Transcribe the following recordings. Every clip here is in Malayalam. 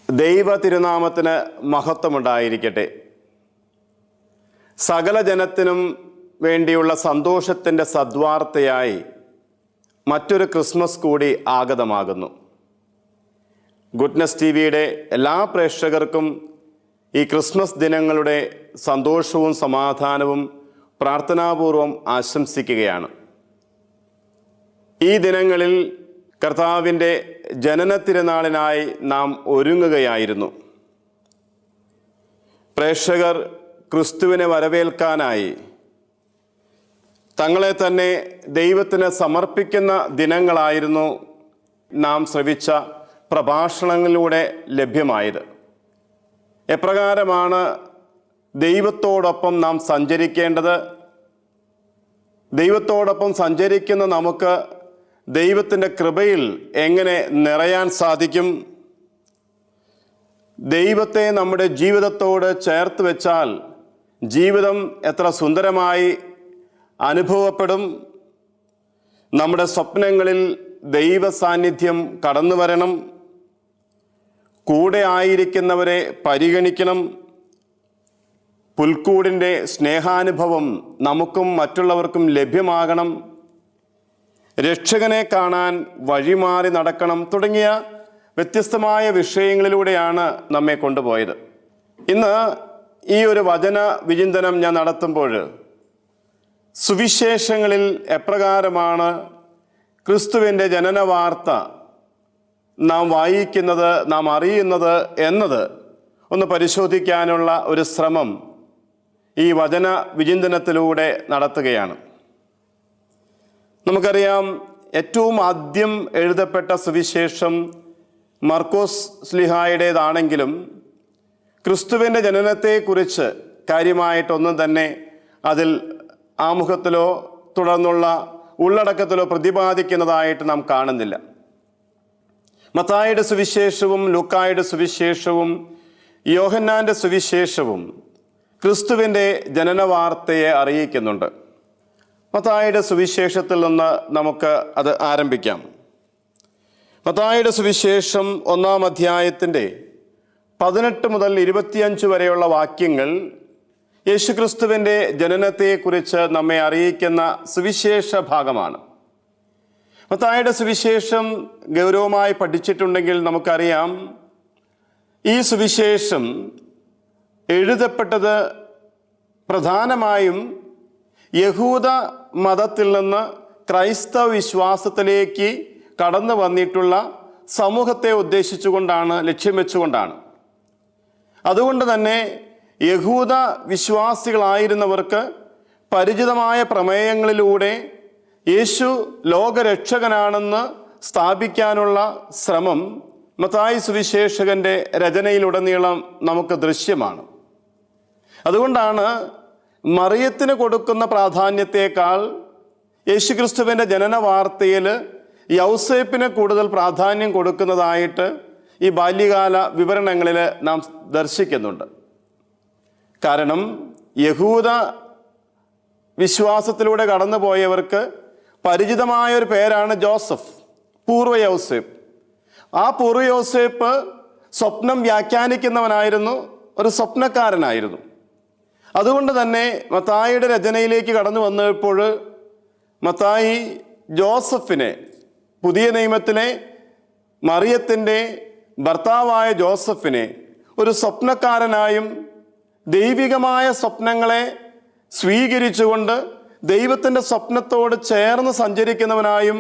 ദൈവ തിരുനാമത്തിന് മഹത്വമുണ്ടായിരിക്കട്ടെ. സകല ജനത്തിനും വേണ്ടിയുള്ള സന്തോഷത്തിൻ്റെ സദ്വാർത്തയായി മറ്റൊരു ക്രിസ്മസ് കൂടി ആഗതമാകുന്നു. ഗുഡ്നസ് ടിവിയുടെ എല്ലാ പ്രേക്ഷകർക്കും ഈ ക്രിസ്മസ് ദിനങ്ങളുടെ സന്തോഷവും സമാധാനവും പ്രാർത്ഥനാപൂർവം ആശംസിക്കുകയാണ്. ഈ ദിനങ്ങളിൽ കർത്താവിൻ്റെ ജനന തിരുനാളിനായി നാം ഒരുങ്ങുകയായിരുന്നു. പ്രേക്ഷകർ ക്രിസ്തുവിനെ വരവേൽക്കാനായി തങ്ങളെ തന്നെ ദൈവത്തിന് സമർപ്പിക്കുന്ന ദിനങ്ങളായിരുന്നു നാം ശ്രവിച്ച പ്രഭാഷണങ്ങളിലൂടെ ലഭ്യമായത്. എപ്രകാരമാണ് ദൈവത്തോടൊപ്പം നാം സഞ്ചരിക്കേണ്ടത്? ദൈവത്തോടൊപ്പം സഞ്ചരിക്കുന്ന നമുക്ക് ദൈവത്തിൻ്റെ കൃപയിൽ എങ്ങനെ നിറയാൻ സാധിക്കും? ദൈവത്തെ നമ്മുടെ ജീവിതത്തോട് ചേർത്ത് വെച്ചാൽ ജീവിതം എത്ര സുന്ദരമായി അനുഭവപ്പെടും. നമ്മുടെ സ്വപ്നങ്ങളിൽ ദൈവ സാന്നിധ്യം കടന്നു വരണം. കൂടെ ആയിരിക്കുന്നവരെ പരിഗണിക്കണം. പുൽക്കൂടിൻ്റെ സ്നേഹാനുഭവം നമുക്കും മറ്റുള്ളവർക്കും ലഭ്യമാകണം. രക്ഷകനെ കാണാൻ വഴിമാറി നടക്കണം തുടങ്ങിയ വ്യത്യസ്തമായ വിഷയങ്ങളിലൂടെയാണ് നമ്മെ കൊണ്ടുപോയത്. ഇന്ന് ഈ ഒരു വചന വിചിന്തനം ഞാൻ നടത്തുമ്പോൾ സുവിശേഷങ്ങളിൽ എപ്രകാരമാണ് ക്രിസ്തുവിൻ്റെ ജനന വാർത്ത നാം വായിക്കുന്നത്, നാം അറിയുന്നത് എന്നത് ഒന്ന് പരിശോധിക്കാനുള്ള ഒരു ശ്രമം ഈ വചന വിചിന്തനത്തിലൂടെ നടത്തുകയാണ്. നമുക്കറിയാം, ഏറ്റവും ആദ്യം എഴുതപ്പെട്ട സുവിശേഷം മർക്കോസ് ശ്ലീഹായുടേതാണെങ്കിലും ക്രിസ്തുവിൻ്റെ ജനനത്തെക്കുറിച്ച് കാര്യമായിട്ടൊന്നും തന്നെ അതിൽ ആമുഖത്തിലോ തുടർന്നുള്ള ഉള്ളടക്കത്തിലോ പ്രതിപാദിക്കുന്നതായിട്ട് നാം കാണുന്നില്ല. മത്തായിയുടെ സുവിശേഷവും ലൂക്കായുടെ സുവിശേഷവും യോഹന്നാൻ്റെ സുവിശേഷവും ക്രിസ്തുവിൻ്റെ ജനന വാർത്തയെ അറിയിക്കുന്നുണ്ട്. മത്തായിയുടെ സുവിശേഷത്തിൽ നിന്ന് നമുക്ക് അത് ആരംഭിക്കാം. മത്തായിയുടെ സുവിശേഷം 1-ാം അധ്യായത്തിൻ്റെ 18 മുതൽ 25 വരെയുള്ള വാക്യങ്ങൾ യേശുക്രിസ്തുവിൻ്റെ ജനനത്തെക്കുറിച്ച് നമ്മെ അറിയിക്കുന്ന സുവിശേഷ ഭാഗമാണ്. മത്തായിയുടെ സുവിശേഷം ഗൗരവമായി പഠിച്ചിട്ടുണ്ടെങ്കിൽ നമുക്കറിയാം, ഈ സുവിശേഷം എഴുതപ്പെട്ടത് പ്രധാനമായും യഹൂദ മതത്തിൽ നിന്ന് ക്രൈസ്തവ വിശ്വാസത്തിലേക്ക് കടന്നു വന്നിട്ടുള്ള സമൂഹത്തെ ഉദ്ദേശിച്ചുകൊണ്ടാണ്, ലക്ഷ്യം വെച്ചുകൊണ്ടാണ്. അതുകൊണ്ട് തന്നെ യഹൂദ വിശ്വാസികളായിരുന്നവർക്ക് പരിചിതമായ പ്രമേയങ്ങളിലൂടെ യേശു ലോകരക്ഷകനാണെന്ന് സ്ഥാപിക്കാനുള്ള ശ്രമം മത്തായി സുവിശേഷകൻ്റെ രചനയിലുടനീളം നമുക്ക് ദൃശ്യമാണ്. അതുകൊണ്ടാണ് മറിയത്തിന് കൊടുക്കുന്ന പ്രാധാന്യത്തേക്കാൾ യേശുക്രിസ്തുവിൻ്റെ ജനന വാർത്തയിൽ യൗസേപ്പിന് കൂടുതൽ പ്രാധാന്യം കൊടുക്കുന്നതായിട്ട് ഈ ബാല്യകാല വിവരണങ്ങളിൽ നാം ദർശിക്കുന്നുണ്ട്. കാരണം യഹൂദ വിശ്വാസത്തിലൂടെ കടന്നുപോയവർക്ക് പരിചിതമായൊരു പേരാണ് ജോസഫ്, പൂർവ്വ യൗസേപ്പ്. ആ പൂർവ്വ യൗസേപ്പ് സ്വപ്നം വ്യാഖ്യാനിക്കുന്നവനായിരുന്നു, ഒരു സ്വപ്നക്കാരനായിരുന്നു. അതുകൊണ്ട് തന്നെ മത്തായിയുടെ രചനയിലേക്ക് കടന്നു വന്നപ്പോൾ മത്തായി ജോസഫിനെ, പുതിയ നിയമത്തിലെ മറിയത്തിൻ്റെ ഭർത്താവായ ജോസഫിനെ ഒരു സ്വപ്നക്കാരനായും ദൈവികമായ സ്വപ്നങ്ങളെ സ്വീകരിച്ചുകൊണ്ട് ദൈവത്തിൻ്റെ സ്വപ്നത്തോട് ചേർന്ന് സഞ്ചരിക്കുന്നവനായും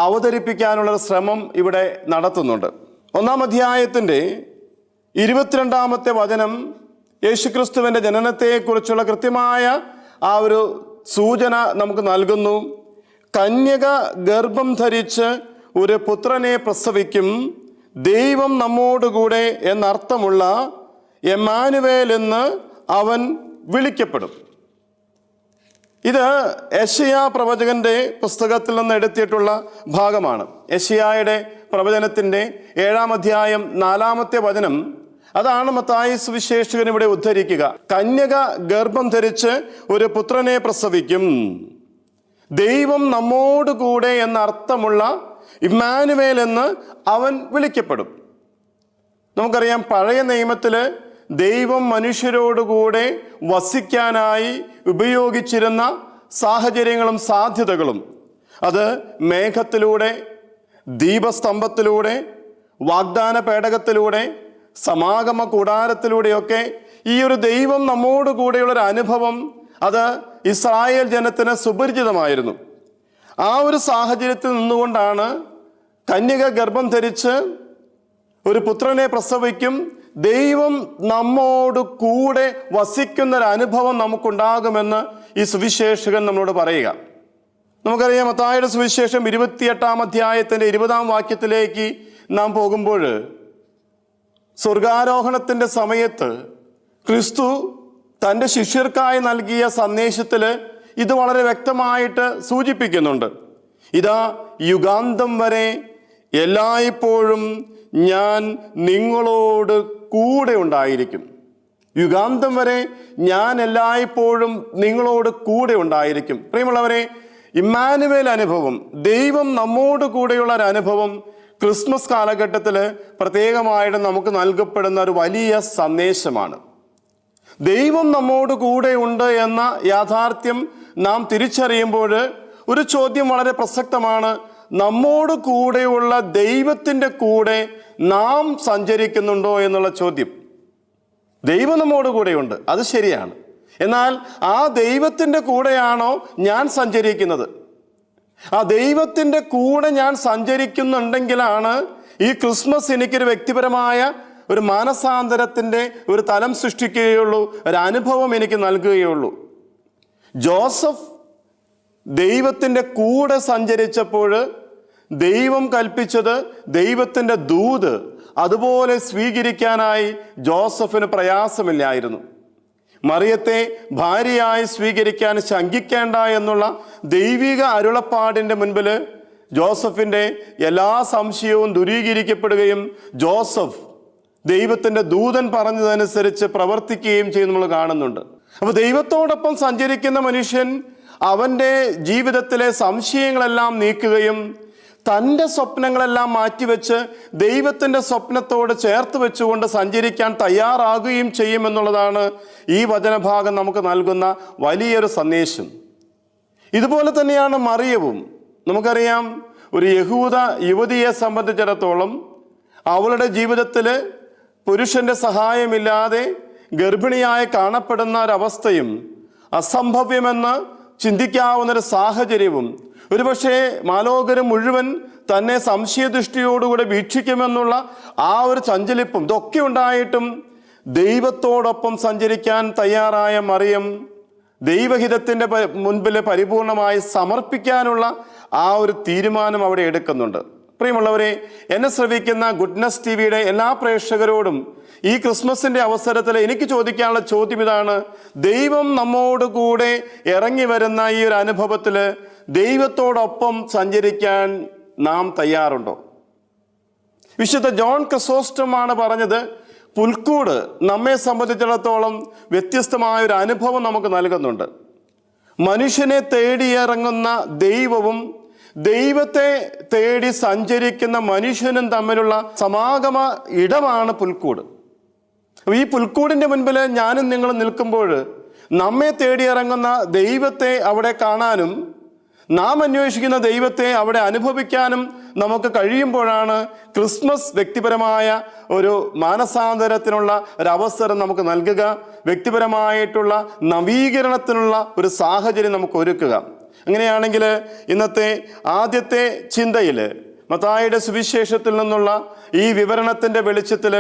അവതരിപ്പിക്കാനുള്ള ശ്രമം ഇവിടെ നടത്തുന്നുണ്ട്. 1-ാം അധ്യായത്തിൻ്റെ 22-ാമത്തെ വചനം യേശുക്രിസ്തുവിൻ്റെ ജനനത്തെക്കുറിച്ചുള്ള കൃത്യമായ ആ ഒരു സൂചന നമുക്ക് നൽകുന്നു. കന്യക ഗർഭം ധരിച്ച് ഒരു പുത്രനെ പ്രസവിക്കും, ദൈവം നമ്മോടുകൂടെ എന്നർത്ഥമുള്ള എമ്മാനുവേൽ എന്ന് അവൻ വിളിക്കപ്പെടും. ഇത് യെശയ്യാ പ്രവചകന്റെ പുസ്തകത്തിൽ നിന്ന് എടുത്തിട്ടുള്ള ഭാഗമാണ്. യെശയ്യായുടെ പ്രവചനത്തിൻ്റെ 7-ാം അധ്യായം 4-ാമത്തെ വചനം, അതാണ് മത്തായി സുവിശേഷകൻ ഇവിടെ ഉദ്ധരിക്കുക. കന്യക ഗർഭം ധരിച്ച് ഒരു പുത്രനെ പ്രസവിക്കും, ദൈവം നമ്മോട് കൂടെ എന്നർത്ഥമുള്ള ഇമ്മാനുവേൽ എന്ന് അവൻ വിളിക്കപ്പെടും. നമുക്കറിയാം, പഴയ നിയമത്തിൽ ദൈവം മനുഷ്യരോടുകൂടെ വസിക്കാനായി ഉപയോഗിച്ചിരുന്ന സാഹചര്യങ്ങളും സാധ്യതകളും, അത് മേഘത്തിലൂടെ, ദീപസ്തംഭത്തിലൂടെ, വാഗ്ദാന പേടകത്തിലൂടെ, സമാഗമ കൂടാരത്തിലൂടെയൊക്കെ ഈ ഒരു ദൈവം നമ്മോട് കൂടെയുള്ളൊരു അനുഭവം അത് ഇസ്രായേൽ ജനത്തിന് സുപരിചിതമായിരുന്നു. ആ ഒരു സാഹചര്യത്തിൽ നിന്നുകൊണ്ടാണ് കന്യക ഗർഭം ധരിച്ച് ഒരു പുത്രനെ പ്രസവിക്കും, ദൈവം നമ്മോട് കൂടെ വസിക്കുന്നൊരനുഭവം നമുക്കുണ്ടാകുമെന്ന് ഈ സുവിശേഷകൻ നമ്മളോട് പറയുക. നമുക്കറിയാം, മത്തായിയുടെ സുവിശേഷം 28-ാം അധ്യായത്തിൻ്റെ 20-ാം വാക്യത്തിലേക്ക് നാം പോകുമ്പോൾ, സ്വർഗാരോഹണത്തിൻ്റെ സമയത്ത് ക്രിസ്തു തൻ്റെ ശിഷ്യർക്കായി നൽകിയ സന്ദേശത്തിൽ ഇത് വളരെ വ്യക്തമായിട്ട് സൂചിപ്പിക്കുന്നുണ്ട്. ഇതാ, യുഗാന്തം വരെ എല്ലായ്പ്പോഴും ഞാൻ നിങ്ങളോട് കൂടെ ഉണ്ടായിരിക്കും. യുഗാന്തം വരെ ഞാൻ എല്ലായ്പ്പോഴും നിങ്ങളോട് കൂടെ ഉണ്ടായിരിക്കും. പ്രിയമുള്ളവരെ, ഇമ്മാനുവേൽ അനുഭവം, ദൈവം നമ്മോട് കൂടെയുള്ള ഒരു അനുഭവം ക്രിസ്മസ് കാലഘട്ടത്തിൽ പ്രത്യേകമായിട്ട് നമുക്ക് നൽകപ്പെടുന്ന ഒരു വലിയ സന്ദേശമാണ്. ദൈവം നമ്മോട് കൂടെ ഉണ്ട് എന്ന യാഥാർത്ഥ്യം നാം തിരിച്ചറിയുമ്പോൾ ഒരു ചോദ്യം വളരെ പ്രസക്തമാണ്. നമ്മോട് കൂടെയുള്ള ദൈവത്തിൻ്റെ കൂടെ നാം സഞ്ചരിക്കുന്നുണ്ടോ എന്നുള്ള ചോദ്യം. ദൈവം നമ്മോട് കൂടെയുണ്ട്, അത് ശരിയാണ്. എന്നാൽ ആ ദൈവത്തിൻ്റെ കൂടെയാണോ ഞാൻ സഞ്ചരിക്കുന്നത്? ആ ദൈവത്തിൻ്റെ കൂടെ ഞാൻ സഞ്ചരിക്കുന്നുണ്ടെങ്കിലാണ് ഈ ക്രിസ്മസ് എനിക്കൊരു വ്യക്തിപരമായ ഒരു മാനസാന്തരത്തിൻ്റെ ഒരു തലം സൃഷ്ടിക്കുകയുള്ളൂ, ഒരു അനുഭവം എനിക്ക് നൽകുകയുള്ളൂ. ജോസഫ് ദൈവത്തിൻ്റെ കൂടെ സഞ്ചരിച്ചപ്പോൾ ദൈവം കൽപ്പിച്ചത് ദൈവത്തിൻ്റെ ദൂത് അതുപോലെ സ്വീകരിക്കാനായി ജോസഫിന് പ്രയാസമില്ലായിരുന്നു. മറിയത്തെ ഭാര്യയായി സ്വീകരിക്കാൻ ശങ്കിക്കേണ്ട എന്നുള്ള ദൈവിക അരുളപ്പാടിൻ്റെ മുൻപിൽ ജോസഫിൻ്റെ എല്ലാ സംശയവും ദൂരീകരിക്കപ്പെടുകയും ജോസഫ് ദൈവത്തിൻ്റെ ദൂതൻ പറഞ്ഞതനുസരിച്ച് പ്രവർത്തിക്കുകയും ചെയ്ത് നമ്മൾ കാണുന്നുണ്ട്. അപ്പോൾ ദൈവത്തോടൊപ്പം സഞ്ചരിക്കുന്ന മനുഷ്യൻ അവൻ്റെ ജീവിതത്തിലെ സംശയങ്ങളെല്ലാം നീക്കുകയും തൻ്റെ സ്വപ്നങ്ങളെല്ലാം മാറ്റിവെച്ച് ദൈവത്തിൻ്റെ സ്വപ്നത്തോട് ചേർത്ത് വെച്ചുകൊണ്ട് സഞ്ചരിക്കാൻ തയ്യാറാകുകയും ചെയ്യുമെന്നുള്ളതാണ് ഈ വചനഭാഗം നമുക്ക് നൽകുന്ന വലിയൊരു സന്ദേശം. ഇതുപോലെ തന്നെയാണ് മറിയവും. നമുക്കറിയാം, ഒരു യഹൂദ യുവതിയെ സംബന്ധിച്ചിടത്തോളം അവളുടെ ജീവിതത്തിൽ പുരുഷൻ്റെ സഹായമില്ലാതെ ഗർഭിണിയായി കാണപ്പെടുന്ന ഒരവസ്ഥയും അസംഭവ്യമെന്ന് ചിന്തിക്കാവുന്നൊരു സാഹചര്യവും, ഒരുപക്ഷെ മാലോകരും മുഴുവൻ തന്നെ സംശയദൃഷ്ടിയോടുകൂടെ വീക്ഷിക്കുമെന്നുള്ള ആ ഒരു ചഞ്ചലിപ്പും ഇതൊക്കെ ഉണ്ടായിട്ടും ദൈവത്തോടൊപ്പം സഞ്ചരിക്കാൻ തയ്യാറായ മറിയം ദൈവഹിതത്തിൻ്റെ മുൻപിൽ പരിപൂർണമായി സമർപ്പിക്കാനുള്ള ആ ഒരു തീരുമാനം അവിടെ എടുക്കുന്നുണ്ട്. പ്രിയമുള്ളവരെ, എന്നെ ശ്രവിക്കുന്ന ഗുഡ്നസ് ടിവിയുടെ എല്ലാ പ്രേക്ഷകരോടും ഈ ക്രിസ്മസിൻ്റെ അവസരത്തിൽ എനിക്ക് ചോദിക്കാനുള്ള ചോദ്യം ഇതാണ്: ദൈവം നമ്മോട് കൂടെ ഇറങ്ങി വരുന്ന ഈ ഒരു അനുഭവത്തിൽ ദൈവത്തോടൊപ്പം സഞ്ചരിക്കാൻ നാം തയ്യാറുണ്ടോ? വിശുദ്ധ ജോൺ ക്രിസോസ്റ്റമാണ് പറഞ്ഞത്, പുൽക്കൂട് നമ്മെ സംബന്ധിച്ചിടത്തോളം വ്യത്യസ്തമായ ഒരു അനുഭവം നമുക്ക് നൽകുന്നുണ്ട്. മനുഷ്യനെ തേടിയിറങ്ങുന്ന ദൈവവും ദൈവത്തെ തേടി സഞ്ചരിക്കുന്ന മനുഷ്യനും തമ്മിലുള്ള സമാഗമ ഇടമാണ് പുൽക്കൂട്. ഈ പുൽക്കൂടിൻ്റെ മുൻപിൽ ഞാനും നിങ്ങളും നിൽക്കുമ്പോൾ നമ്മെ തേടിയിറങ്ങുന്ന ദൈവത്തെ അവിടെ കാണാനും നാം അന്വേഷിക്കുന്ന ദൈവത്തെ അവിടെ അനുഭവിക്കാനും നമുക്ക് കഴിയുമ്പോഴാണ് ക്രിസ്മസ് വ്യക്തിപരമായ ഒരു മാനസാന്തരത്തിനുള്ള ഒരവസരം നമുക്ക് നൽകുക, വ്യക്തിപരമായിട്ടുള്ള നവീകരണത്തിനുള്ള ഒരു സാഹചര്യം നമുക്ക് ഒരുക്കുക. അങ്ങനെയാണെങ്കിൽ ഇന്നത്തെ ആദ്യത്തെ ചിന്തയിൽ മത്തായിയുടെ സുവിശേഷത്തിൽ നിന്നുള്ള ഈ വിവരണത്തിൻ്റെ വെളിച്ചത്തിൽ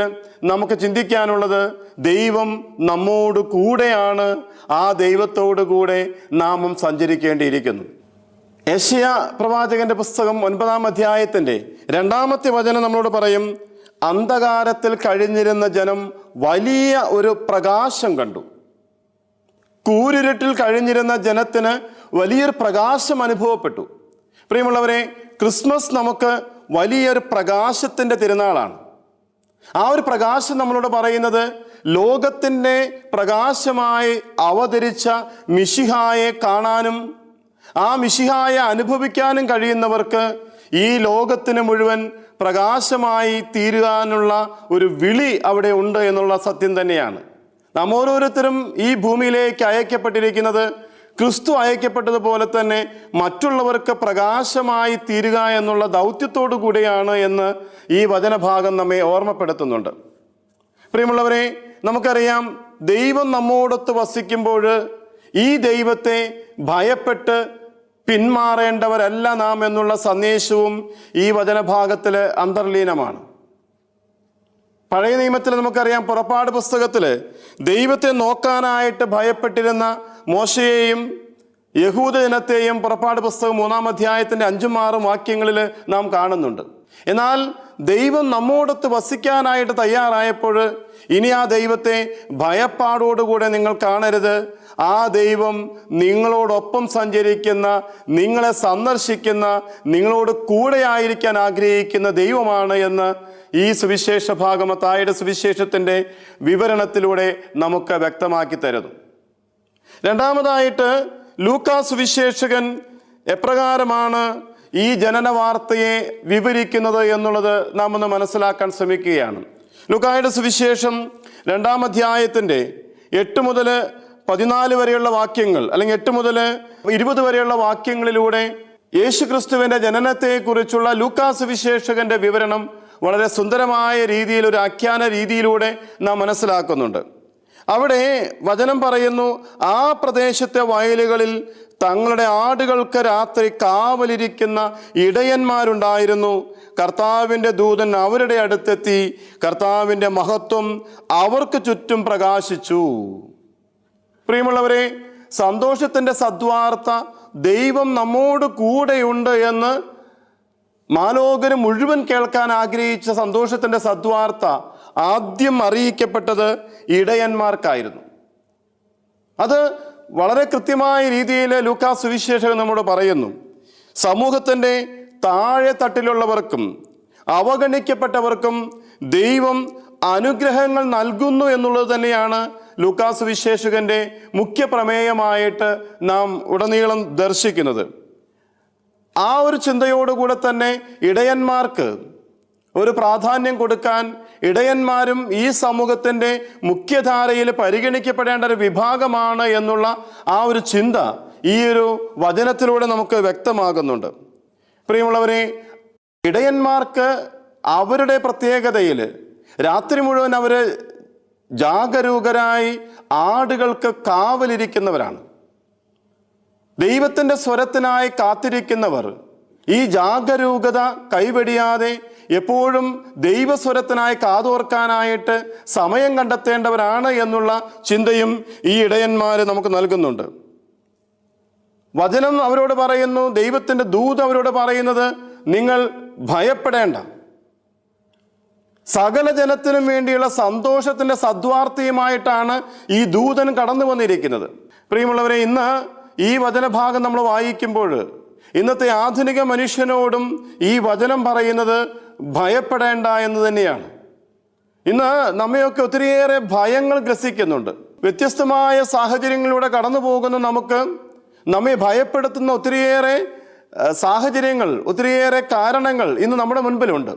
നമുക്ക് ചിന്തിക്കാനുള്ളത്, ദൈവം നമ്മോട് കൂടെയാണ്. ആ ദൈവത്തോടു കൂടെ നാമും സഞ്ചരിക്കേണ്ടിയിരിക്കുന്നു. യെശയ്യാ പ്രവാചകന്റെ പുസ്തകം 9-ാം അധ്യായത്തിൻ്റെ 2-ാമത്തെ വചനം നമ്മളോട് പറയും, അന്ധകാരത്തിൽ കഴിഞ്ഞിരുന്ന ജനം വലിയ ഒരു പ്രകാശം കണ്ടു. കൂരിരുട്ടിൽ കഴിഞ്ഞിരുന്ന ജനത്തിന് വലിയൊരു പ്രകാശം അനുഭവപ്പെട്ടു. പ്രിയമുള്ളവരെ, ക്രിസ്മസ് നമുക്ക് വലിയൊരു പ്രകാശത്തിൻ്റെ തിരുനാളാണ്. ആ ഒരു പ്രകാശം നമ്മളോട് പറയുന്നത് ലോകത്തിൻ്റെ പ്രകാശമായി അവതരിച്ച മിശിഹായെ കാണാനും ആ മിശിഹായെ അനുഭവിക്കാനും കഴിയുന്നവർക്ക് ഈ ലോകത്തിന് മുഴുവൻ പ്രകാശമായി തീരുവാനുള്ള ഒരു വിളി അവിടെ ഉണ്ട് എന്നുള്ള സത്യം തന്നെയാണ്. നാം ഓരോരുത്തരും ഈ ഭൂമിയിലേക്ക് അയക്കപ്പെട്ടിരിക്കുന്നത് ക്രിസ്തു അയക്കപ്പെട്ടതുപോലെ തന്നെ മറ്റുള്ളവർക്ക് പ്രകാശമായി തീരുക എന്നുള്ള ദൗത്യത്തോടു കൂടിയാണ് എന്ന് ഈ വചനഭാഗം നമ്മെ ഓർമ്മപ്പെടുത്തുന്നുണ്ട്. പ്രിയമുള്ളവരെ, നമുക്കറിയാം, ദൈവം നമ്മോടൊത്ത് വസിക്കുമ്പോൾ ഈ ദൈവത്തെ ഭയപ്പെട്ട് പിന്മാറേണ്ടവരല്ല നാം എന്നുള്ള സന്ദേശവും ഈ വചനഭാഗത്തിൽ അന്തർലീനമാണ്. പഴയ നിയമത്തിൽ നമുക്കറിയാം, പുറപ്പാട് പുസ്തകത്തിൽ ദൈവത്തെ നോക്കാനായിട്ട് ഭയപ്പെട്ടിരുന്ന മോശയെയും യഹൂദ ജനത്തെയും പുറപ്പാട് പുസ്തകം 3-ാം അധ്യായത്തിൻ്റെ 5-6 വാക്യങ്ങളിൽ നാം കാണുന്നുണ്ട്. എന്നാൽ ദൈവം നമ്മോടൊത്ത് വസിക്കാനായിട്ട് തയ്യാറായപ്പോൾ ഇനി ആ ദൈവത്തെ ഭയപ്പാടോടുകൂടെ നിങ്ങൾ കാണരുത്. ആ ദൈവം നിങ്ങളോടൊപ്പം സഞ്ചരിക്കുന്ന, നിങ്ങളെ സന്ദർശിക്കുന്ന, നിങ്ങളോട് കൂടെ ആയിരിക്കാൻ ആഗ്രഹിക്കുന്ന ദൈവമാണ് എന്ന് ഈ സുവിശേഷ ഭാഗം മത്തായിയുടെ സുവിശേഷത്തിൻ്റെ വിവരണത്തിലൂടെ നമുക്ക് വ്യക്തമാക്കി തരുന്നു. രണ്ടാമതായിട്ട് ലൂക്കാ സുവിശേഷകൻ എപ്രകാരമാണ് ഈ ജനന വാർത്തയെ വിവരിക്കുന്നത് എന്നുള്ളത് നാം ഒന്ന് മനസ്സിലാക്കാൻ ശ്രമിക്കുകയാണ്. ലൂക്കായുടെ സുവിശേഷം 2-ാം അധ്യായത്തിൻ്റെ 8 മുതൽ 14 വരെയുള്ള വാക്യങ്ങൾ, അല്ലെങ്കിൽ 8 മുതൽ 20 വരെയുള്ള വാക്യങ്ങളിലൂടെ യേശു ക്രിസ്തുവിൻ്റെ ജനനത്തെക്കുറിച്ചുള്ള ലൂക്കാ സുവിശേഷകന്റെ വിവരണം വളരെ സുന്ദരമായ രീതിയിൽ, ഒരു ആഖ്യാന രീതിയിലൂടെ നാം മനസ്സിലാക്കുന്നുണ്ട്. അവിടെ വചനം പറയുന്നു, ആ പ്രദേശത്തെ വയലുകളിൽ തങ്ങളുടെ ആടുകൾക്ക് രാത്രി കാവലിരിക്കുന്ന ഇടയന്മാരുണ്ടായിരുന്നു. കർത്താവിൻ്റെ ദൂതൻ അവരുടെ അടുത്തെത്തി, കർത്താവിൻ്റെ മഹത്വം അവർക്ക് ചുറ്റും പ്രകാശിച്ചു. പ്രിയമുള്ളവരെ, സന്തോഷത്തിൻ്റെ സദ്വാർത്ത, ദൈവം നമ്മോട് കൂടെയുണ്ട് എന്ന് മാലോകര് മുഴുവൻ കേൾക്കാൻ ആഗ്രഹിച്ച സന്തോഷത്തിൻ്റെ സദ്വാർത്ത ആദ്യം അറിയിക്കപ്പെട്ടത് ഇടയന്മാർക്കായിരുന്നു. അത് വളരെ കൃത്യമായ രീതിയിൽ ലൂക്കാ സുവിശേഷകൻ നമ്മോട് പറയുന്നു. സമൂഹത്തിൻ്റെ താഴെ തട്ടിലുള്ളവർക്കും അവഗണിക്കപ്പെട്ടവർക്കും ദൈവം അനുഗ്രഹങ്ങൾ നൽകുന്നു എന്നുള്ളത് തന്നെയാണ് ലൂക്കാ സുവിശേഷകന്റെ മുഖ്യ പ്രമേയമായിട്ട് നാം ഉടനീളം ദർശിക്കുന്നത്. ആ ഒരു ചിന്തയോടുകൂടെ തന്നെ ഇടയന്മാർക്ക് ഒരു പ്രാധാന്യം കൊടുക്കാൻ, ഇടയന്മാരും ഈ സമൂഹത്തിൻ്റെ മുഖ്യധാരയിൽ പരിഗണിക്കപ്പെടേണ്ട ഒരു വിഭാഗമാണ് എന്നുള്ള ആ ഒരു ചിന്ത ഈ ഒരു വചനത്തിലൂടെ നമുക്ക് വ്യക്തമാകുന്നുണ്ട്. പ്രിയമുള്ളവരെ, ഇടയന്മാർക്ക് അവരുടെ പ്രത്യേകതയിൽ രാത്രി മുഴുവൻ അവർ ജാഗരൂകരായി ആടുകൾക്ക് കാവലിരിക്കുന്നവരാണ്. ദൈവത്തിൻ്റെ സ്വരത്തിനായി കാത്തിരിക്കുന്നവർ ഈ ജാഗരൂകത കൈവെടിയാതെ എപ്പോഴും ദൈവസ്വരത്തിനായി കാതോർക്കാനായിട്ട് സമയം കണ്ടെത്തേണ്ടവരാണ് എന്നുള്ള ചിന്തയും ഈ ഇടയന്മാർ നമുക്ക് നൽകുന്നുണ്ട്. വചനം അവരോട് പറയുന്നു, ദൈവത്തിൻ്റെ ദൂത് അവരോട് പറയുന്നത്, നിങ്ങൾ ഭയപ്പെടേണ്ട. സകല ജനത്തിനും വേണ്ടിയുള്ള സന്തോഷത്തിൻ്റെ സദ്വാർത്തയുമായിട്ടാണ് ഈ ദൂതൻ കടന്നു വന്നിരിക്കുന്നത്. പ്രിയമുള്ളവരെ, ഇന്ന് ഈ വചനഭാഗം നമ്മൾ വായിക്കുമ്പോൾ ഇന്നത്തെ ആധുനിക മനുഷ്യനോടും ഈ വചനം പറയുന്നത് ഭയപ്പെടേണ്ട എന്ന് തന്നെയാണ്. ഇന്ന് നമ്മയൊക്കെ ഒത്തിരിയേറെ ഭയങ്ങൾ ഗ്രസിക്കുന്നുണ്ട്. വ്യത്യസ്തമായ സാഹചര്യങ്ങളിലൂടെ കടന്നു പോകുന്ന നമുക്ക് നമ്മെ ഭയപ്പെടുത്തുന്ന ഒത്തിരിയേറെ സാഹചര്യങ്ങൾ, ഒത്തിരിയേറെ കാരണങ്ങൾ ഇന്ന് നമ്മുടെ മുൻപിലുണ്ട്.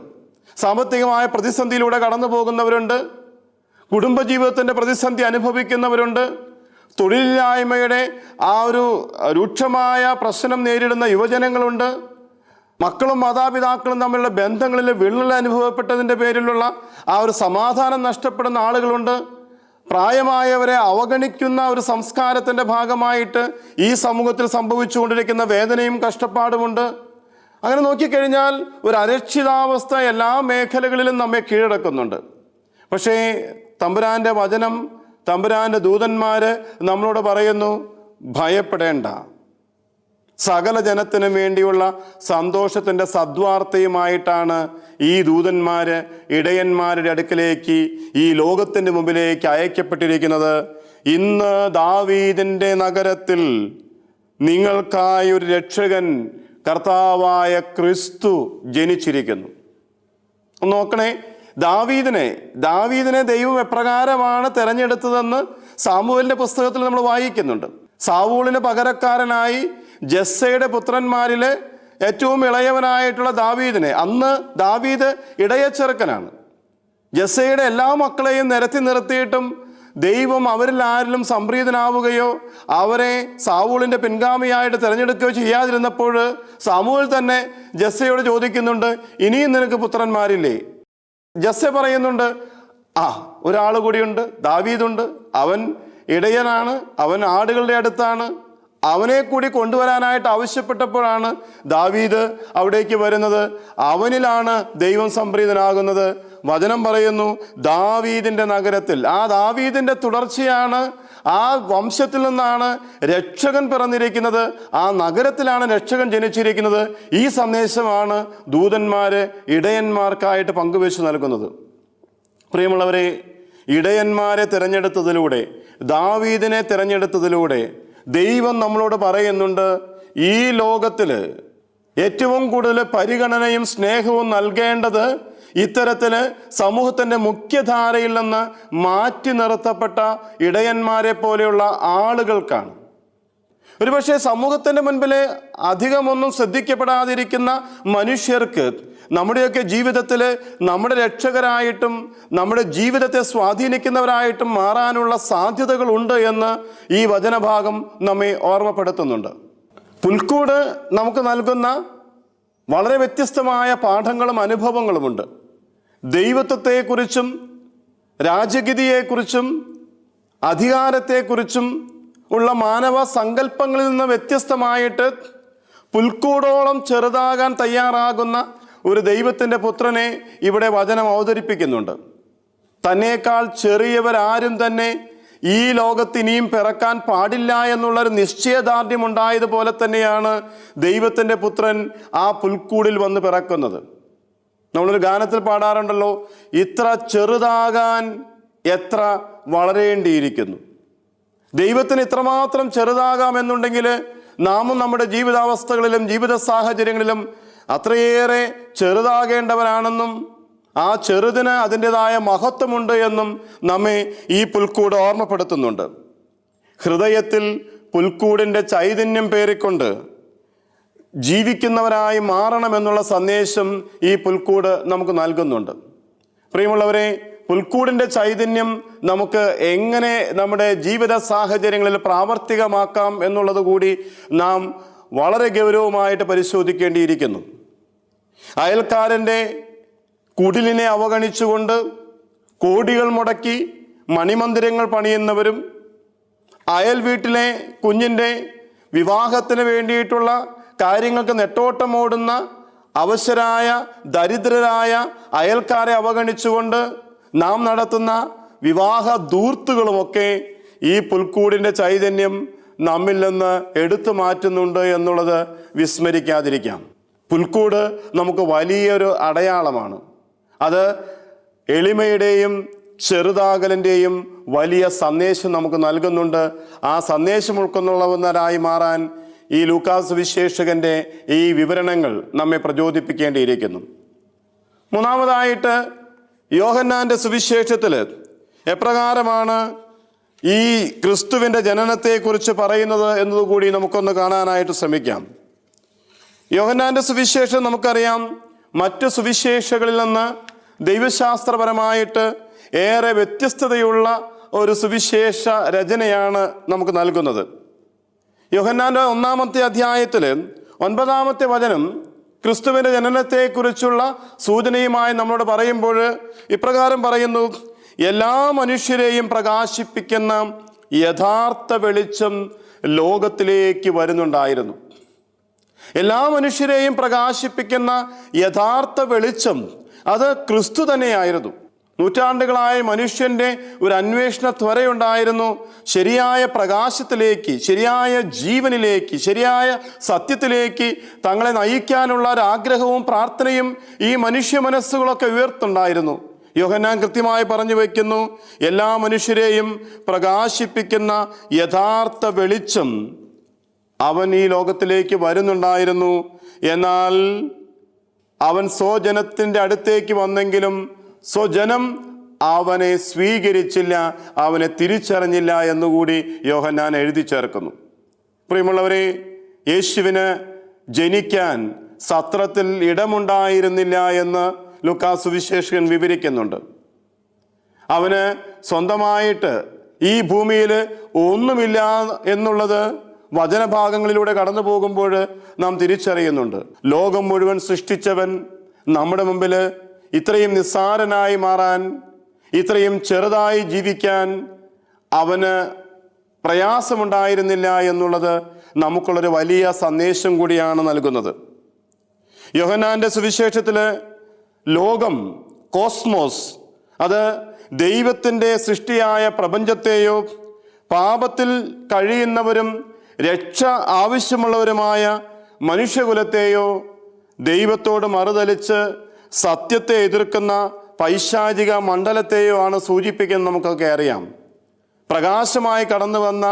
സാമ്പത്തികമായ പ്രതിസന്ധിയിലൂടെ കടന്നു പോകുന്നവരുണ്ട്, കുടുംബജീവിതത്തിൻ്റെ പ്രതിസന്ധി അനുഭവിക്കുന്നവരുണ്ട്, തൊഴിലില്ലായ്മയുടെ ആ ഒരു രൂക്ഷമായ പ്രശ്നം നേരിടുന്ന യുവജനങ്ങളുണ്ട്, മക്കളും മാതാപിതാക്കളും തമ്മിലുള്ള ബന്ധങ്ങളിൽ വിള്ളൽ അനുഭവപ്പെട്ടതിൻ്റെ പേരിലുള്ള ആ ഒരു സമാധാനം നഷ്ടപ്പെടുന്ന ആളുകളുണ്ട്, പ്രായമായവരെ അവഗണിക്കുന്ന ഒരു സംസ്കാരത്തിൻ്റെ ഭാഗമായിട്ട് ഈ സമൂഹത്തിൽ സംഭവിച്ചുകൊണ്ടിരിക്കുന്ന വേദനയും കഷ്ടപ്പാടുമുണ്ട്. അങ്ങനെ നോക്കിക്കഴിഞ്ഞാൽ ഒരു അരക്ഷിതാവസ്ഥ എല്ലാ മേഖലകളിലും നമ്മെ കീഴടക്കുന്നുണ്ട്. പക്ഷേ തമ്പുരാൻ്റെ വചനം, തമ്പുരാൻ്റെ ദൂതന്മാർ നമ്മളോട് പറയുന്നു, ഭയപ്പെടേണ്ട. സകല ജനത്തിനും വേണ്ടിയുള്ള സന്തോഷത്തിൻ്റെ സദ്വാർത്തയുമായിട്ടാണ് ഈ ദൂതന്മാർ ഇടയന്മാരുടെ അടുക്കലേക്ക്, ഈ ലോകത്തിൻ്റെ മുമ്പിലേക്ക് അയക്കപ്പെട്ടിരിക്കുന്നത്. ഇന്ന് ദാവീദിന്റെ നഗരത്തിൽ നിങ്ങൾക്കായി ഒരു രക്ഷകൻ കർത്താവായ ക്രിസ്തു ജനിച്ചിരിക്കുന്നു. ഒന്ന് നോക്കണേ, ദാവീദിനെ ദൈവം എപ്രകാരമാണ് തെരഞ്ഞെടുത്തതെന്ന് സാമുവേലിന്റെ പുസ്തകത്തിൽ നമ്മൾ വായിക്കുന്നുണ്ട്. സാവൂളിന് പകരക്കാരനായി ജസ്സയുടെ പുത്രന്മാരിലെ ഏറ്റവും ഇളയവനായിട്ടുള്ള ദാവീദിനെ, അന്ന് ദാവീദ് ഇടയച്ചെറുക്കനാണ്, ജസ്സയുടെ എല്ലാ മക്കളെയും നിരത്തി നിർത്തിയിട്ടും ദൈവം അവരിൽ ആരിലും സംപ്രീതനാവുകയോ അവരെ സാവൂളിന്റെ പിൻഗാമിയായിട്ട് തിരഞ്ഞെടുക്കുകയോ ചെയ്യാതിരുന്നപ്പോൾ സാമുവേൽ തന്നെ ജസ്സയോട് ചോദിക്കുന്നുണ്ട്, ഇനിയും നിനക്ക് പുത്രന്മാരില്ലേ? ജസ്സ പറയുന്നുണ്ട്, ഒരാൾ കൂടിയുണ്ട്, ദാവീദുണ്ട്, അവൻ ഇടയനാണ്, അവൻ ആടുകളുടെ അടുത്താണ്, അവനെ കൂടി കൊണ്ടുവരാനായിട്ട് ആവശ്യപ്പെട്ടപ്പോഴാണ് ദാവീദ് അവിടേക്ക് വരുന്നത്. അവനിലാണ് ദൈവം സംപ്രീതനാകുന്നത്. വചനം പറയുന്നു, ദാവീദിന്റെ നഗരത്തിൽ, ആ ദാവീദിന്റെ തുടർച്ചയാണ്, ആ വംശത്തിൽ നിന്നാണ് രക്ഷകൻ പിറന്നിരിക്കുന്നത്, ആ നഗരത്തിലാണ് രക്ഷകൻ ജനിച്ചിരിക്കുന്നത്. ഈ സന്ദേശമാണ് ദൂതന്മാര് ഇടയന്മാർക്കായിട്ട് പങ്കുവെച്ച് നൽകുന്നത്. പ്രിയമുള്ളവരെ, ഇടയന്മാരെ തിരഞ്ഞെടുത്തതിലൂടെ, ദാവീദിനെ തിരഞ്ഞെടുത്തതിലൂടെ ദൈവം നമ്മളോട് പറയുന്നുണ്ട്, ഈ ലോകത്തില് ഏറ്റവും കൂടുതൽ പരിഗണനയും സ്നേഹവും നൽകേണ്ടത് ഇത്തരത്തില് സമൂഹത്തിന്റെ മുഖ്യധാരയിൽ നിന്ന് മാറ്റി നിർത്തപ്പെട്ട ഇടയന്മാരെ പോലെയുള്ള ആളുകൾക്കാണ്. ഒരുപക്ഷെ സമൂഹത്തിന്റെ മുൻപിൽ അധികമൊന്നും ശ്രദ്ധിക്കപ്പെടാതിരിക്കുന്ന മനുഷ്യർക്ക് നമ്മുടെയൊക്കെ ജീവിതത്തിൽ നമ്മുടെ രക്ഷകരായിട്ടും നമ്മുടെ ജീവിതത്തെ സ്വാധീനിക്കുന്നവരായിട്ടും മാറാനുള്ള സാധ്യതകളുണ്ട് എന്ന് ഈ വചനഭാഗം നമ്മെ ഓർമ്മപ്പെടുത്തുന്നുണ്ട്. പുൽക്കൂട് നമുക്ക് നൽകുന്ന വളരെ വ്യത്യസ്തമായ പാഠങ്ങളും അനുഭവങ്ങളുമുണ്ട്. ദൈവത്വത്തെക്കുറിച്ചും രാജഗിതിയെക്കുറിച്ചും അധികാരത്തെക്കുറിച്ചും ഉള്ള മാനവ സങ്കല്പങ്ങളിൽ നിന്ന് വ്യത്യസ്തമായിട്ട് പുൽക്കൂടോളം ചെറുതാകാൻ തയ്യാറാകുന്ന ഒരു ദൈവത്തിൻ്റെ പുത്രനെ ഇവിടെ വചനം അവതരിപ്പിക്കുന്നുണ്ട്. തന്നേക്കാൾ ചെറിയവരാരും തന്നെ ഈ ലോകത്ത് ഇനിയും പിറക്കാൻ പാടില്ല എന്നുള്ളൊരു നിശ്ചയദാർഢ്യം ഉണ്ടായതുപോലെ തന്നെയാണ് ദൈവത്തിൻ്റെ പുത്രൻ ആ പുൽക്കൂടിൽ വന്ന് പിറക്കുന്നത്. നമ്മളൊരു ഗാനത്തിൽ പാടാറുണ്ടല്ലോ, ഇത്ര ചെറുതാകാൻ എത്ര വളരേണ്ടിയിരിക്കുന്നു. ദൈവത്തിന് ഇത്രമാത്രം ചെറുതാകാമെന്നുണ്ടെങ്കിൽ നാമും നമ്മുടെ ജീവിതാവസ്ഥകളിലും ജീവിത സാഹചര്യങ്ങളിലും അത്രയേറെ ചെറുതാകേണ്ടവരാണെന്നും ആ ചെറുതിന് അതിൻ്റെതായ മഹത്വമുണ്ട് എന്നും നമ്മെ ഈ പുൽക്കൂട് ഓർമ്മപ്പെടുത്തുന്നുണ്ട്. ഹൃദയത്തിൽ പുൽക്കൂടിൻ്റെ ചൈതന്യം പേറിക്കൊണ്ട് ജീവിക്കുന്നവരായി മാറണമെന്നുള്ള സന്ദേശം ഈ പുൽക്കൂട് നമുക്ക് നൽകുന്നുണ്ട്. പ്രിയമുള്ളവരെ, പുൽക്കൂടിൻ്റെ ചൈതന്യം നമുക്ക് എങ്ങനെ നമ്മുടെ ജീവിത സാഹചര്യങ്ങളിൽ പ്രാവർത്തികമാക്കാം എന്നുള്ളത് കൂടി നാം വളരെ ഗൗരവമായിട്ട് പരിശോധിക്കേണ്ടിയിരിക്കുന്നു. അയൽക്കാരൻ്റെ കുടിലിനെ അവഗണിച്ചുകൊണ്ട് കോടികൾ മുടക്കി മണിമന്ദിരങ്ങൾ പണിയുന്നവരും അയൽ വീട്ടിലെ കുഞ്ഞിൻ്റെ വിവാഹത്തിന് വേണ്ടിയിട്ടുള്ള കാര്യങ്ങൾക്ക് നെട്ടോട്ടമോടുന്ന അവശരായ ദരിദ്രരായ അയൽക്കാരെ അവഗണിച്ചുകൊണ്ട് നാം നടത്തുന്ന വിവാഹ ധൂർത്തുകളുമൊക്കെ ഈ പുൽക്കൂടിൻ്റെ ചൈതന്യം നമ്മിൽ നിന്ന് എടുത്തു മാറ്റുന്നുണ്ട് എന്നുള്ളത് വിസ്മരിക്കാതിരിക്കാം. പുൽക്കൂട് നമുക്ക് വലിയൊരു അടയാളമാണ്. അത് എളിമയുടെയും ചെറുതാകലിൻ്റെയും വലിയ സന്ദേശം നമുക്ക് നൽകുന്നുണ്ട്. ആ സന്ദേശം ഉൾക്കൊള്ളുന്നവരായി മാറാൻ ഈ ലൂക്കാസ് വിശേഷകന്റെ ഈ വിവരണങ്ങൾ നമ്മെ പ്രചോദിപ്പിക്കേണ്ടിയിരിക്കുന്നു. മൂന്നാമതായിട്ട് യോഹന്നാന്റെ സുവിശേഷത്തിൽ എപ്രകാരമാണ് ഈ ക്രിസ്തുവിൻ്റെ ജനനത്തെക്കുറിച്ച് പറയുന്നത് എന്നതുകൂടി നമുക്കൊന്ന് കാണാനായിട്ട് ശ്രമിക്കാം. യോഹന്നാന്റെ സുവിശേഷം നമുക്കറിയാം, മറ്റു സുവിശേഷങ്ങളിൽ നിന്ന് ദൈവശാസ്ത്രപരമായിട്ട് ഏറെ വ്യത്യസ്തതയുള്ള ഒരു സുവിശേഷ രചനയാണ് നമുക്ക് നൽകുന്നത്. യോഹന്നാന്റെ 1-ാമത്തെ അധ്യായത്തിൽ 9-ാമത്തെ വചനം ക്രിസ്തുവിൻ്റെ ജനനത്തെക്കുറിച്ചുള്ള സൂചനയുമായി നമ്മളോട് പറയുമ്പോൾ ഇപ്രകാരം പറയുന്നു, എല്ലാ മനുഷ്യരെയും പ്രകാശിപ്പിക്കുന്ന യഥാർത്ഥ വെളിച്ചം ലോകത്തിലേക്ക് വരുന്നുണ്ടായിരുന്നു. എല്ലാ മനുഷ്യരെയും പ്രകാശിപ്പിക്കുന്ന യഥാർത്ഥ വെളിച്ചം അത് ക്രിസ്തു തന്നെയായിരുന്നു. നൂറ്റാണ്ടുകളായ മനുഷ്യൻ്റെ ഒരു അന്വേഷണ ത്വരയുണ്ടായിരുന്നു. ശരിയായ പ്രകാശത്തിലേക്ക്, ശരിയായ ജീവനിലേക്ക്, ശരിയായ സത്യത്തിലേക്ക് തങ്ങളെ നയിക്കാനുള്ള ഒരു ആഗ്രഹവും പ്രാർത്ഥനയും ഈ മനുഷ്യ മനസ്സുകളൊക്കെ ഉയർത്തുണ്ടായിരുന്നു. യോഹന്നാൻ കൃത്യമായി പറഞ്ഞു വയ്ക്കുന്നു, എല്ലാ മനുഷ്യരെയും പ്രകാശിപ്പിക്കുന്ന യഥാർത്ഥ വെളിച്ചം അവൻ ഈ ലോകത്തിലേക്ക് വരുന്നുണ്ടായിരുന്നു. എന്നാൽ അവൻ സ്വജനത്തിൻ്റെ അടുത്തേക്ക് വന്നെങ്കിലും സ്വജനം അവനെ സ്വീകരിച്ചില്ല, അവനെ തിരിച്ചറിഞ്ഞില്ല എന്നുകൂടി യോഹന്നാൻ എഴുതി ചേർക്കുന്നു. പ്രിയമുള്ളവരെ, യേശുവിന് ജനിക്കാൻ സത്രത്തിൽ ഇടമുണ്ടായിരുന്നില്ല എന്ന് ലൂക്കാസ് സുവിശേഷകൻ വിവരിക്കുന്നുണ്ട്. അവന് സ്വന്തമായിട്ട് ഈ ഭൂമിയിൽ ഒന്നുമില്ല എന്നുള്ളത് വചനഭാഗങ്ങളിലൂടെ കടന്നു പോകുമ്പോൾ നാം തിരിച്ചറിയുന്നുണ്ട്. ലോകം മുഴുവൻ സൃഷ്ടിച്ചവൻ നമ്മുടെ മുമ്പിൽ ഇത്രയും നിസ്സാരനായി മാറാൻ, ഇത്രയും ചെറുതായി ജീവിക്കാൻ അവന് പ്രയാസമുണ്ടായിരുന്നില്ല എന്നുള്ളത് നമുക്കുള്ളൊരു വലിയ സന്ദേശം കൂടിയാണ് നൽകുന്നത്. യോഹന്നാന്റെ സുവിശേഷത്തിൽ ലോകം, കോസ്മോസ്, അത് ദൈവത്തിൻ്റെ സൃഷ്ടിയായ പ്രപഞ്ചത്തെയോ പാപത്തിൽ കഴിയുന്നവരും രക്ഷ ആവശ്യമുള്ളവരുമായ മനുഷ്യകുലത്തെയോ ദൈവത്തോട് മറുതലിച്ച് സത്യത്തെ എതിർക്കുന്ന പൈശാചിക മണ്ഡലത്തെയോ ആണ് സൂചിപ്പിക്കുന്നത്. നമുക്കൊക്കെ അറിയാം. പ്രകാശമായി കടന്നു വന്ന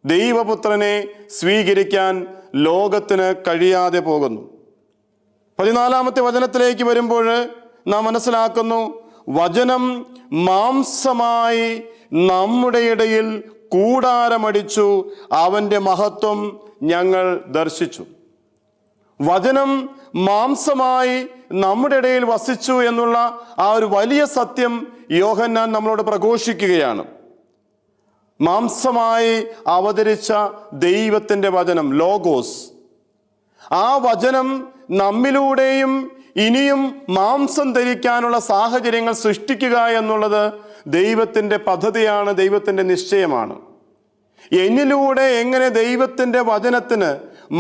ദൈവപുത്രനെ സ്വീകരിക്കാൻ ലോകത്തിന് കഴിയാതെ പോകുന്നു. 14-ാമത്തെ വചനത്തിലേക്ക് വരുമ്പോൾ നാം മനസ്സിലാക്കുന്നു, വചനം മാംസമായി നമ്മുടെ ഇടയിൽ കൂടാരമടിച്ചു, അവൻ്റെ മഹത്വം ഞങ്ങൾ ദർശിച്ചു. വചനം മാംസമായി നമ്മുടെ ഇടയിൽ വസിച്ചു എന്നുള്ള ആ ഒരു വലിയ സത്യം യോഹന്നാൻ നമ്മളോട് പ്രഘോഷിക്കുകയാണ്. മാംസമായി അവതരിച്ച ദൈവത്തിൻ്റെ വചനം, ലോഗോസ്, ആ വചനം നമ്മിലൂടെയും ഇനിയും മാംസം ധരിക്കാനുള്ള സാഹചര്യങ്ങൾ സൃഷ്ടിക്കുക എന്നുള്ളത് ദൈവത്തിൻ്റെ പദ്ധതിയാണ്, ദൈവത്തിൻ്റെ നിശ്ചയമാണ്. എന്നിലൂടെ എങ്ങനെ ദൈവത്തിൻ്റെ വചനത്തിന്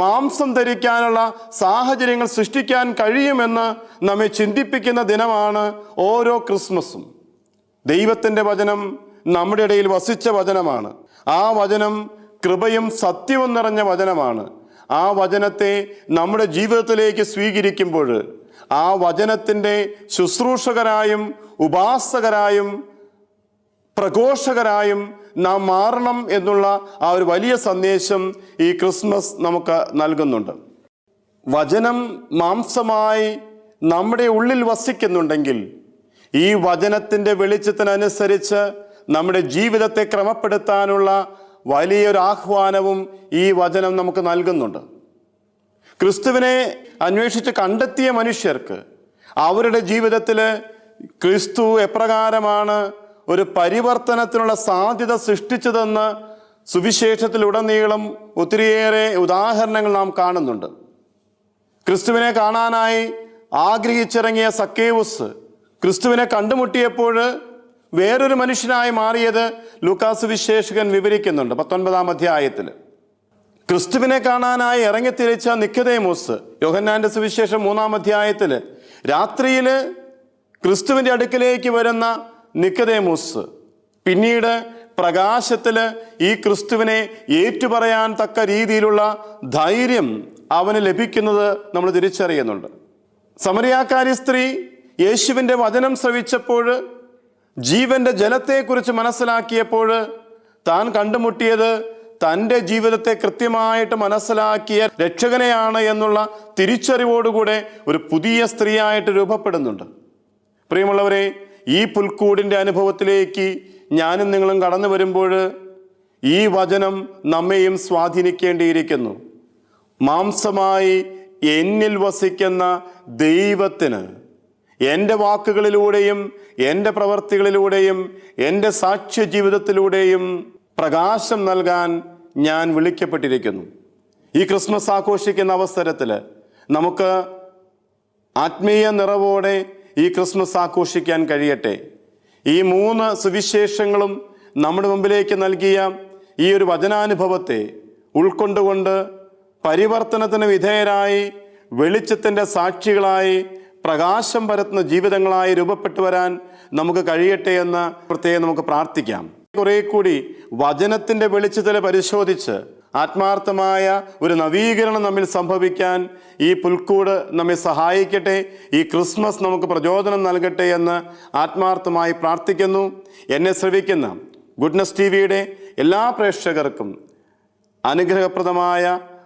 മാംസം ധരിക്കാനുള്ള സാഹചര്യങ്ങൾ സൃഷ്ടിക്കാൻ കഴിയുമെന്ന് നമ്മെ ചിന്തിപ്പിക്കുന്ന ദിനമാണ് ഓരോ ക്രിസ്മസും. ദൈവത്തിൻ്റെ വചനം നമ്മുടെ ഇടയിൽ വസിച്ച വചനമാണ്. ആ വചനം കൃപയും സത്യവും നിറഞ്ഞ വചനമാണ്. ആ വചനത്തെ നമ്മുടെ ജീവിതത്തിലേക്ക് സ്വീകരിക്കുമ്പോൾ ആ വചനത്തിൻ്റെ ശുശ്രൂഷകരായും ഉപാസകരായും പ്രഘോഷകരായും നാം മാറണം എന്നുള്ള ആ ഒരു വലിയ സന്ദേശം ഈ ക്രിസ്മസ് നമുക്ക് നൽകുന്നുണ്ട്. വചനം മാംസമായി നമ്മുടെ ഉള്ളിൽ വസിക്കുന്നുണ്ടെങ്കിൽ ഈ വചനത്തിൻ്റെ വെളിച്ചത്തിനനുസരിച്ച് നമ്മുടെ ജീവിതത്തെ ക്രമപ്പെടുത്താനുള്ള വലിയൊരു ആഹ്വാനവും ഈ വചനം നമുക്ക് നൽകുന്നുണ്ട്. ക്രിസ്തുവിനെ അന്വേഷിച്ച് കണ്ടെത്തിയ മനുഷ്യർക്ക് അവരുടെ ജീവിതത്തിൽ ക്രിസ്തു എപ്രകാരമാണ് ഒരു പരിവർത്തനത്തിനുള്ള സാധ്യത സൃഷ്ടിച്ചതെന്ന് സുവിശേഷത്തിലുടനീളം ഒത്തിരിയേറെ ഉദാഹരണങ്ങൾ നാം കാണുന്നുണ്ട്. ക്രിസ്തുവിനെ കാണാനായി ആഗ്രഹിച്ചിറങ്ങിയ സക്കേവുസ് ക്രിസ്തുവിനെ കണ്ടുമുട്ടിയപ്പോൾ വേറൊരു മനുഷ്യനായി മാറിയത് ലൂക്കാസ് സുവിശേഷകൻ വിവരിക്കുന്നുണ്ട് 19-ാം അധ്യായത്തിൽ. ക്രിസ്തുവിനെ കാണാനായി ഇറങ്ങിത്തിരിച്ച നിക്കോദേമോസ് യോഹന്നാന്റെ സുവിശേഷം 3-ാം അധ്യായത്തിൽ രാത്രിയിൽ ക്രിസ്തുവിൻ്റെ അടുക്കിലേക്ക് വരുന്ന നിക്കോദേമോസ് പിന്നീട് പ്രകാശത്തിൽ ഈ ക്രിസ്തുവിനെ ഏറ്റുപറയാൻ തക്ക രീതിയിലുള്ള ധൈര്യം അവന് ലഭിക്കുന്നത് നമ്മൾ തിരിച്ചറിയുന്നുണ്ട്. സമറിയാക്കാരി സ്ത്രീ യേശുവിൻ്റെ വചനം ശ്രവിച്ചപ്പോൾ, ജീവന്റെ ജലത്തെക്കുറിച്ച് മനസ്സിലാക്കിയപ്പോൾ താൻ കണ്ടുമുട്ടിയത് തൻ്റെ ജീവിതത്തെ കൃത്യമായിട്ട് മനസ്സിലാക്കിയ രക്ഷകനെയാണ് എന്നുള്ള തിരിച്ചറിവോടുകൂടെ ഒരു പുതിയ സ്ത്രീയായിട്ട് രൂപപ്പെടുന്നുണ്ട്. പ്രിയമുള്ളവരെ, ഈ പുൽക്കൂടിൻ്റെ അനുഭവത്തിലേക്ക് ഞാനും നിങ്ങളും കടന്നു വരുമ്പോൾ ഈ വചനം നമ്മെയും സ്വാധീനിക്കേണ്ടിയിരിക്കുന്നു. മാംസമായി എന്നിൽ വസിക്കുന്ന ദൈവത്തിന് എൻ്റെ വാക്കുകളിലൂടെയും എൻ്റെ പ്രവർത്തികളിലൂടെയും എൻ്റെ സാക്ഷ്യ ജീവിതത്തിലൂടെയും പ്രകാശം നൽകാൻ ഞാൻ വിളിക്കപ്പെട്ടിരിക്കുന്നു. ഈ ക്രിസ്മസ് ആഘോഷിക്കുന്ന അവസരത്തിൽ നമുക്ക് ആത്മീയ നിറവോടെ ഈ ക്രിസ്മസ് ആഘോഷിക്കാൻ കഴിയട്ടെ. ഈ 3 സുവിശേഷങ്ങളും നമ്മുടെ മുമ്പിലേക്ക് നൽകിയ ഈ ഒരു വചനാനുഭവത്തെ ഉൾക്കൊണ്ടുകൊണ്ട് പരിവർത്തനത്തിന് വിധേയരായി വെളിച്ചത്തിൻ്റെ സാക്ഷികളായി പ്രകാശം പരത്തുന്ന ജീവിതങ്ങളായി രൂപപ്പെട്ടു വരാൻ നമുക്ക് കഴിയട്ടെ എന്ന് പ്രത്യേകം നമുക്ക് പ്രാർത്ഥിക്കാം. കുറെ കൂടി വചനത്തിൻ്റെ വെളിച്ചത്തിൽ പരിശോധിച്ച് ആത്മാർത്ഥമായ ഒരു നവീകരണം നമ്മിൽ സംഭവിക്കാൻ ഈ പുൽക്കൂട് നമ്മെ സഹായിക്കട്ടെ. ഈ ക്രിസ്മസ് നമുക്ക് പ്രചോദനം നൽകട്ടെ എന്ന് ആത്മാർത്ഥമായി പ്രാർത്ഥിക്കുന്നു. എന്നെ ശ്രവിക്കുന്ന ഗുഡ്നസ് ടിവിയുടെ എല്ലാ പ്രേക്ഷകർക്കും അനുഗ്രഹപ്രദമായ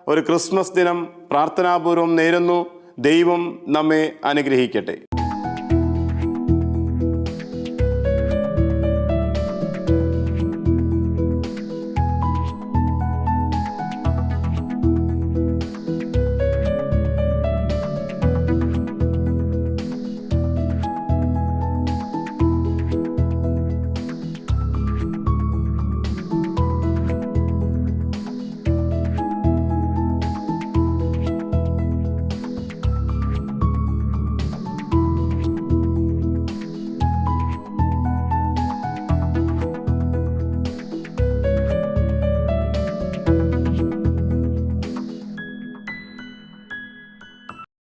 ഒരു ക്രിസ്മസ് ദിനം പ്രാർത്ഥനാപൂർവം നേരുന്നു. ദൈവം നമ്മെ അനുഗ്രഹിക്കട്ടെ.